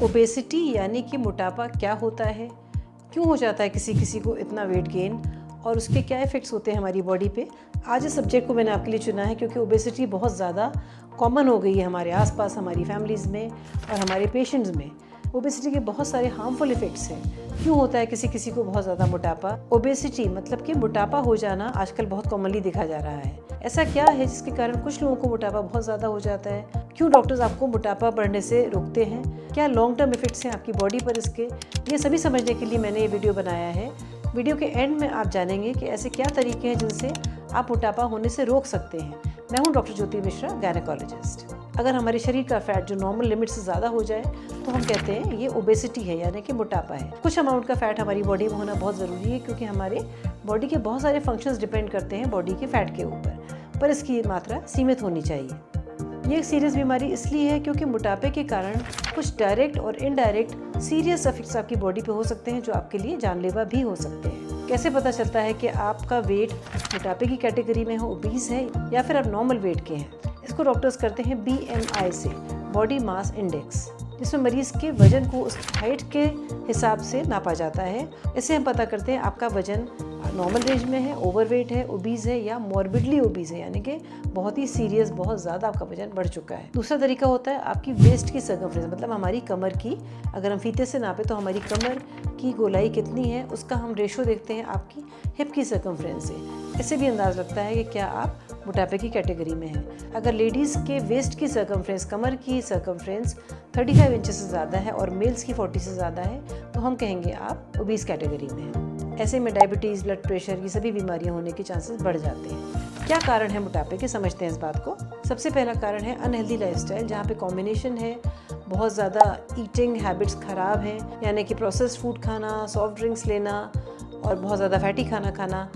Obesity यानी कि मोटापा क्या होता है, क्यों हो जाता है किसी किसी को इतना वेट गेन और उसके क्या इफ़ेक्ट्स होते हैं हमारी बॉडी पे। आज इस सब्जेक्ट को मैंने आपके लिए चुना है क्योंकि ओबेसिटी बहुत ज़्यादा कॉमन हो गई है हमारे आसपास, हमारी फैमिलीज़ में और हमारे पेशेंट्स में। ओबेसिटी के बहुत सारे हार्मफुल इफ़ेक्ट्स हैं। क्यों होता है किसी किसी को बहुत ज़्यादा मोटापा? ओबेसिटी मतलब कि मोटापा हो जाना आजकल बहुत कॉमनली देखा जा रहा है। ऐसा क्या है जिसके कारण कुछ लोगों को मोटापा बहुत ज़्यादा हो जाता है? क्यों डॉक्टर्स आपको मोटापा बढ़ने से रोकते हैं? क्या लॉन्ग टर्म इफ़ेक्ट्स हैं आपकी बॉडी पर इसके? ये सभी समझने के लिए मैंने ये वीडियो बनाया है। वीडियो के एंड में आप जानेंगे कि ऐसे क्या तरीके हैं जिनसे आप मोटापा होने से रोक सकते हैं। मैं हूँ डॉक्टर ज्योति मिश्रा, गायनेकोलॉजिस्ट। अगर हमारे शरीर का फैट जो नॉर्मल लिमिट से ज़्यादा हो जाए तो हम कहते हैं ये ओबेसिटी है, यानी कि मोटापा है। कुछ अमाउंट का फैट हमारी बॉडी में होना बहुत ज़रूरी है क्योंकि हमारे बॉडी के बहुत सारे फंक्शंस डिपेंड करते हैं बॉडी के फैट के ऊपर, पर इसकी मात्रा सीमित होनी चाहिए। ये एक सीरियस बीमारी इसलिए है क्योंकि मोटापे के कारण कुछ डायरेक्ट और इनडायरेक्ट सीरियस इफेक्ट्स आपकी बॉडी पे हो सकते हैं जो आपके लिए जानलेवा भी हो सकते हैं। कैसे पता चलता है कि आपका वेट मोटापे की कैटेगरी में है, ओबीस है, या फिर आप नॉर्मल वेट के हैं? इसको डॉक्टर्स करते हैं BMI से, बॉडी मास इंडेक्स, जिसमें मरीज़ के वजन को उस हाइट के हिसाब से नापा जाता है। इससे हम पता करते हैं आपका वजन नॉर्मल रेंज में है, ओवरवेट है, ओबीज है या मॉर्बिडली ओबीज है, यानी कि बहुत ही सीरियस, बहुत ज़्यादा आपका वजन बढ़ चुका है। दूसरा तरीका होता है आपकी वेस्ट की सर्कमफ्रेंस, मतलब हमारी कमर की, अगर हम फीते से नापे तो हमारी कमर की गोलाई कितनी है उसका हम रेशो देखते हैं आपकी हिप की सर्कमफ्रेंस से। इससे भी अंदाज़ लगता है कि क्या आप मोटापे की कैटेगरी में हैं। अगर लेडीज़ के वेस्ट की सर्कमफ्रेंस, कमर की सर्कमफ्रेंस 35 इंच से ज़्यादा है और मेल्स की 40 से ज़्यादा है तो हम कहेंगे आप ओबीस कैटेगरी में हैं। ऐसे में डायबिटीज़, ब्लड प्रेशर, ये सभी बीमारियां होने के चांसेस बढ़ जाते हैं। क्या कारण है मोटापे के, समझते हैं इस बात को। सबसे पहला कारण है अनहेल्दी लाइफस्टाइल, जहाँ पे कॉम्बिनेशन है बहुत ज़्यादा ईटिंग हैबिट्स ख़राब हैं, यानी कि प्रोसेस्ड फूड खाना, सॉफ्ट ड्रिंक्स लेना और बहुत ज़्यादा फैटी खाना खाना,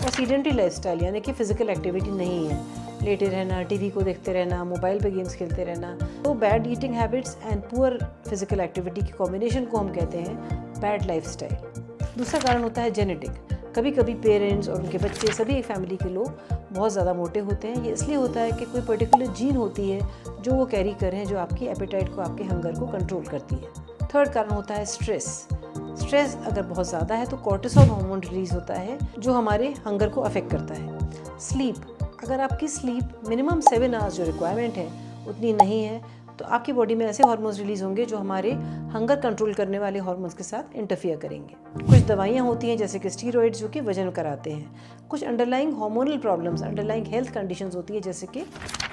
और सीडेंटरी लाइफस्टाइल यानी कि फ़िज़िकल एक्टिविटी नहीं है, लेटे रहना, टीवी को देखते रहना, मोबाइल पे गेम्स खेलते रहना। तो bad eating habits and poor physical activity की कॉम्बिनेशन को हम कहते हैं बैड लाइफस्टाइल। दूसरा कारण होता है जेनेटिक। कभी कभी पेरेंट्स और उनके बच्चे, सभी एक फैमिली के लोग बहुत ज़्यादा मोटे होते हैं। ये इसलिए होता है कि कोई पर्टिकुलर जीन होती है जो वो कैरी कर रहे हैं, जो आपकी एपेटाइट को, आपके हंगर को कंट्रोल करती है। थर्ड कारण होता है स्ट्रेस। स्ट्रेस अगर बहुत ज़्यादा है तो कॉर्टिसोल हार्मोन रिलीज होता है जो हमारे हंगर को अफेक्ट करता है। स्लीप, अगर आपकी स्लीप मिनिमम 7 आवर्स जो रिक्वायरमेंट है उतनी नहीं है तो आपकी बॉडी में ऐसे हार्मोन्स रिलीज होंगे जो हमारे हंगर कंट्रोल करने वाले हार्मोन्स के साथ इंटरफियर करेंगे। कुछ दवाइयाँ होती हैं जैसे कि स्टीरॉइड्स जो कि वजन कराते हैं। कुछ underlying hormonal problems, underlying health conditions होती है जैसे कि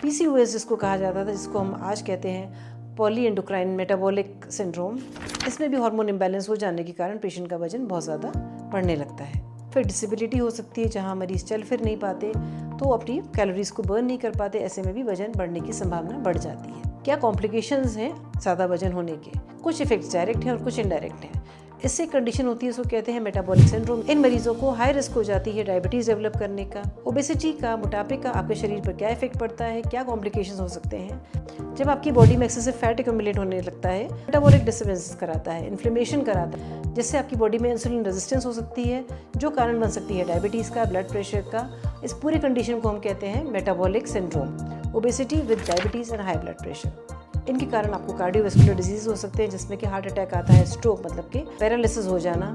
PCOS जिसको कहा जाता था, जिसको हम आज कहते हैं पॉली एंडोक्राइन मेटाबॉलिक सिंड्रोम। इसमें भी हार्मोन इम्बैलेंस हो जाने के कारण पेशेंट का वजन बहुत ज़्यादा बढ़ने लगता है। फिर डिसेबिलिटी हो सकती है, जहाँ मरीज़ चल फिर नहीं पाते तो अपनी कैलोरीज को बर्न नहीं कर पाते, ऐसे में भी वजन बढ़ने की संभावना बढ़ जाती है। क्या कॉम्प्लिकेशंस हैं ज़्यादा वजन होने के? कुछ इफेक्ट्स डायरेक्ट हैं और कुछ इनडायरेक्ट हैं। इससे कंडीशन होती है, इसको कहते हैं मेटाबॉलिक सिंड्रोम। इन मरीजों को हाई रिस्क हो जाती है डायबिटीज़ डेवलप करने का। ओबेसिटी का, मोटापे का आपके शरीर पर क्या इफेक्ट पड़ता है, क्या कॉम्प्लिकेशंस हो सकते हैं? जब आपकी बॉडी में एक्सेसिव फैट एक्यूमुलेट होने लगता है, मेटाबॉलिक डिस्टर्बेंस कराता है, इन्फ्लेमेशन कराता है, जिससे आपकी बॉडी में इंसुलिन रेजिस्टेंस हो सकती है जो कारण बन सकती है डायबिटीज़ का, ब्लड प्रेशर का। इस पूरी कंडीशन को हम कहते हैं metabolic syndrome, obesity with diabetes and high blood pressure. इनके कारण आपको कार्डियोवैस्कुलर डिजीज हो सकते हैं जिसमें कि हार्ट अटैक आता है, स्ट्रोक मतलब कि पैरालिसिस हो जाना,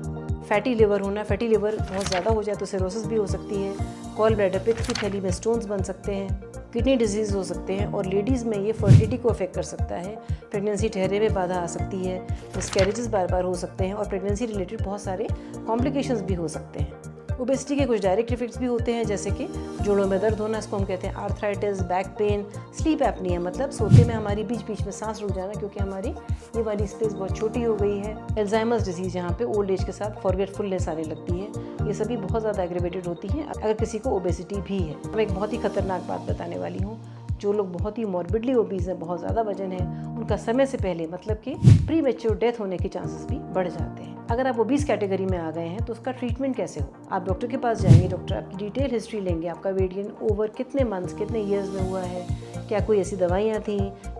फैटी लिवर होना, फैटी लिवर बहुत ज़्यादा हो जाए तो सिरोसिस भी हो सकती है, गॉल ब्लैडर, पित्त की थैली में स्टोन्स बन सकते हैं, किडनी डिजीज़ हो सकते हैं, और लेडीज़ में ये फर्टिलिटी को अफेक्ट कर सकता है। प्रेगनेंसी ठहरे में बाधा आ सकती है, मिसकैरेजेस बार बार हो सकते हैं और प्रेगनेंसी रिलेटेड बहुत सारे कॉम्प्लिकेशंस भी हो सकते हैं। ओबेसिटी के कुछ डायरेक्ट इफेक्ट्स भी होते हैं जैसे कि जोड़ों में दर्द होना, इसको हम कहते हैं arthritis, back pain, sleep apnoea मतलब सोते में हमारी बीच बीच में सांस रुक जाना क्योंकि हमारी ये वाली स्पेस बहुत छोटी हो गई है। अल्जाइमर्स डिजीज़, यहाँ पे ओल्ड एज के साथ फॉरगेटफुलनेस आने लगती है, ये सभी बहुत ज़्यादा एग्रेवेटेड होती हैं अगर किसी को ओबेसिटी भी है। मैं एक बहुत ही खतरनाक बात बताने वाली हूँ। जो लोग बहुत ही मॉर्बिडली ओबीज हैं, बहुत ज़्यादा वजन है, उनका समय से पहले मतलब कि प्री मैच्योर डेथ होने के चांसेस भी बढ़ जाते हैं। अगर आप ओबीज कैटेगरी में आ गए हैं तो उसका ट्रीटमेंट कैसे हो? आप डॉक्टर के पास जाएंगे, डॉक्टर आपकी डिटेल हिस्ट्री लेंगे, आपका वेट गेन ओवर कितने मंथ्स, कितने ईयर्स में हुआ है, क्या कोई ऐसी दवाइयाँ थी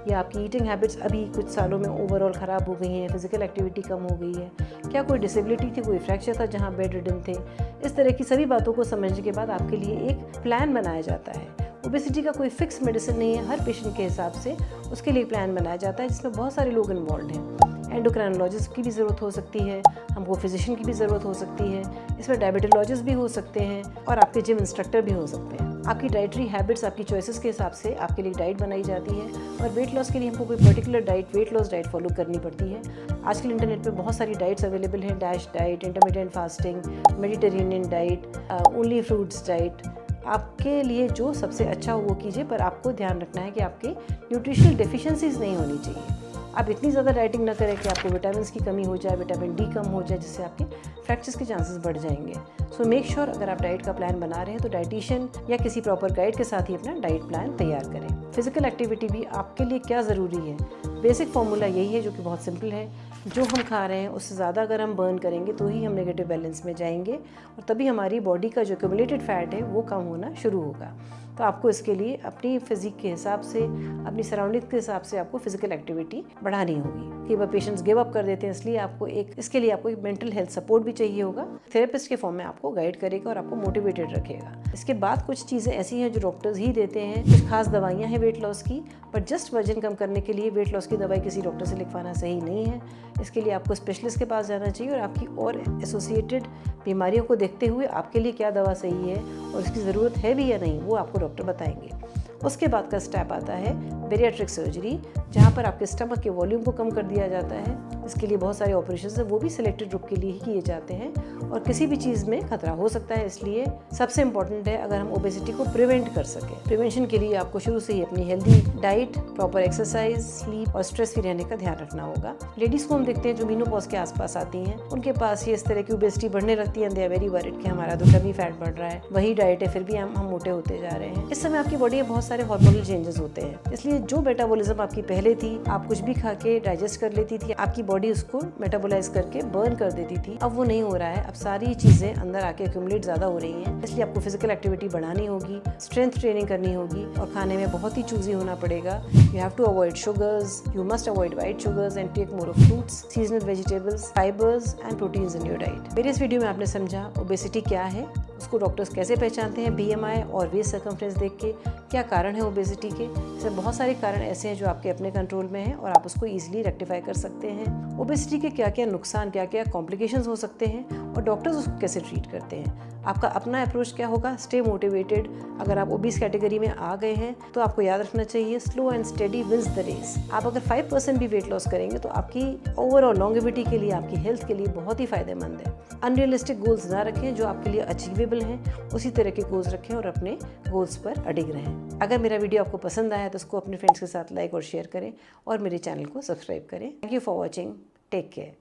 या आपकी ईटिंग हैबिट्स अभी कुछ सालों में ओवरऑल ख़राब हो गई हैं, फिजिकल एक्टिविटी कम हो गई है, क्या कोई डिसेबिलिटी थी, कोई फ्रैक्चर था जहाँ बेड रिडन थे। इस तरह की सभी बातों को समझने के बाद आपके लिए एक प्लान बनाया जाता है। ओबेसिटी का कोई फिक्स मेडिसिन नहीं है, हर पेशेंट के हिसाब से उसके लिए प्लान बनाया जाता है जिसमें बहुत सारे लोग इन्वॉल्व हैं। एंडोक्राइनोलॉजिस्ट की भी ज़रूरत हो सकती है, हमको फिजिशियन की भी ज़रूरत हो सकती है, इसमें डायबिटोलॉजिस्ट भी हो सकते हैं और आपके जिम इंस्ट्रक्टर भी हो सकते हैं। आपकी डाइटरी हैबिट्स, आपकी चॉइसेस के हिसाब से आपके लिए डाइट बनाई जाती है और वेट लॉस के लिए हमको कोई particular diet, weight loss diet follow करनी पड़ती है। आजकल इंटरनेट पे बहुत सारी डाइट्स अवेलेबल हैं, dash diet, intermediate fasting, Mediterranean diet, only fruits diet. आपके लिए जो सबसे अच्छा हो वो कीजिए, पर आपको ध्यान रखना है कि आपके न्यूट्रिशनल डेफिशिएंसीज नहीं होनी चाहिए। आप इतनी ज़्यादा डाइटिंग ना करें कि आपको विटामिन की कमी हो जाए, विटामिन डी कम हो जाए, जिससे आपके फ्रैक्चर्स के चांसेस बढ़ जाएंगे। सो मेक श्योर अगर आप डाइट का प्लान बना रहे हैं तो डाइटिशियन या किसी प्रॉपर गाइड के साथ ही अपना डाइट प्लान तैयार करें। फिजिकल एक्टिविटी भी आपके लिए क्या ज़रूरी है, बेसिक फॉर्मूला यही है जो कि बहुत सिंपल है। जो हम खा रहे हैं उससे ज़्यादा अगर हम बर्न करेंगे तो ही हम नेगेटिव बैलेंस में जाएंगे और तभी हमारी बॉडी का जो एक्यूमुलेटेड फैट है वो कम होना शुरू होगा। तो आपको इसके लिए अपनी फिजिक के हिसाब से, अपनी सराउंडिंग के हिसाब से आपको फिजिकल एक्टिविटी बढ़ानी होगी। कई बार पेशेंट्स गिव अप कर देते हैं, इसलिए आपको इसके लिए आपको एक मेंटल हेल्थ सपोर्ट भी चाहिए होगा। थेरेपिस्ट के फॉर्म में आपको गाइड करेगा और आपको मोटिवेटेड रखेगा। इसके बाद कुछ चीज़ें ऐसी हैं जो डॉक्टर्स ही देते हैं, कुछ खास दवाइयाँ हैं वेट लॉस की, पर जस्ट वजन कम करने के लिए वेट लॉस की दवाई किसी डॉक्टर से लिखवाना सही नहीं है। इसके लिए आपको स्पेशलिस्ट के पास जाना चाहिए और आपकी और एसोसिएटेड बीमारियों को देखते हुए आपके लिए क्या दवा सही है और उसकी ज़रूरत है भी या नहीं, वो आपको डॉक्टर बताएंगे। उसके बाद का स्टेप आता है बेरियाट्रिक सर्जरी, जहाँ पर आपके स्टमक के वॉल्यूम को कम कर दिया जाता है। इसके लिए बहुत सारे ऑपरेशंस हैं, वो भी सिलेक्टेड ग्रुप के लिए ही किए जाते हैं और किसी भी चीज़ में खतरा हो सकता है। इसलिए सबसे इम्पॉर्टेंट है अगर हम ओबेसिटी को प्रिवेंट कर सकें। प्रिवेंशन के लिए आपको शुरू से ही अपनी healthy diet, proper exercise, sleep और स्ट्रेस फ्री रहने का ध्यान रखना होगा। लेडीज़ को हम देखते हैं जो मीनोपॉज के आसपास आती हैं, उनके पास ये इस तरह की ओबेसिटी बढ़ने लगती है, दे आर वेरी वरीड कि हमारा तो टमी फैट बढ़ रहा है, वही डाइट है फिर भी हम मोटे होते जा रहे हैं। इस समय आपकी बॉडी में बहुत सारे हार्मोनल चेंजेस होते हैं, इसलिए जो मेटाबॉलिज्म आपकी पहले थी, आप कुछ भी खा के डाइजेस्ट कर लेती थी, आपकी बॉडी उसको मेटाबोलाइज करके बर्न कर देती थी, अब वो नहीं हो रहा है। अब सारी चीज़ें अंदर आके एक्यूमुलेट ज़्यादा हो रही हैं, इसलिए आपको फिजिकल एक्टिविटी बढ़ानी होगी, स्ट्रेंथ ट्रेनिंग करनी होगी और खाने में बहुत ही चूजी होना पड़ेगा। You have to avoid sugars, you must avoid white sugars and take more of fruits, seasonal vegetables, fibres and proteins in your diet. मेरे इस वीडियो में आपने समझा ओबेसिटी क्या है, उसको डॉक्टर्स कैसे पहचानते हैं बीएमआई और वेस्ट सर्कमफ्रेंस देख के, क्या कारण है ओबेसिटी के। इसमें बहुत सारे कारण ऐसे हैं जो आपके अपने कंट्रोल में हैं और आप उसको ईजिली रेक्टिफाई कर सकते हैं। ओबेसिटी के क्या क्या नुकसान, क्या क्या कॉम्प्लिकेशंस हो सकते हैं और डॉक्टर्स उसको कैसे ट्रीट करते हैं। आपका अपना अप्रोच क्या होगा, स्टे मोटिवेटेड। अगर आप ओबीस कैटेगरी में आ गए हैं तो आपको याद रखना चाहिए slow and steady wins the race. आप अगर 5% भी वेट लॉस करेंगे तो आपकी ओवरऑल लॉन्गेविटी के लिए, आपकी हेल्थ के लिए बहुत ही फायदेमंद है। अनरियलिस्टिक गोल्स ना रखें, जो आपके लिए अचीवेबल हैं उसी तरह के गोल्स रखें और अपने गोल्स पर अडिग रहें। अगर मेरा वीडियो आपको पसंद आया तो उसको अपने फ्रेंड्स के साथ लाइक और शेयर करें और मेरे चैनल को सब्सक्राइब करें। Thank you for watching, take care.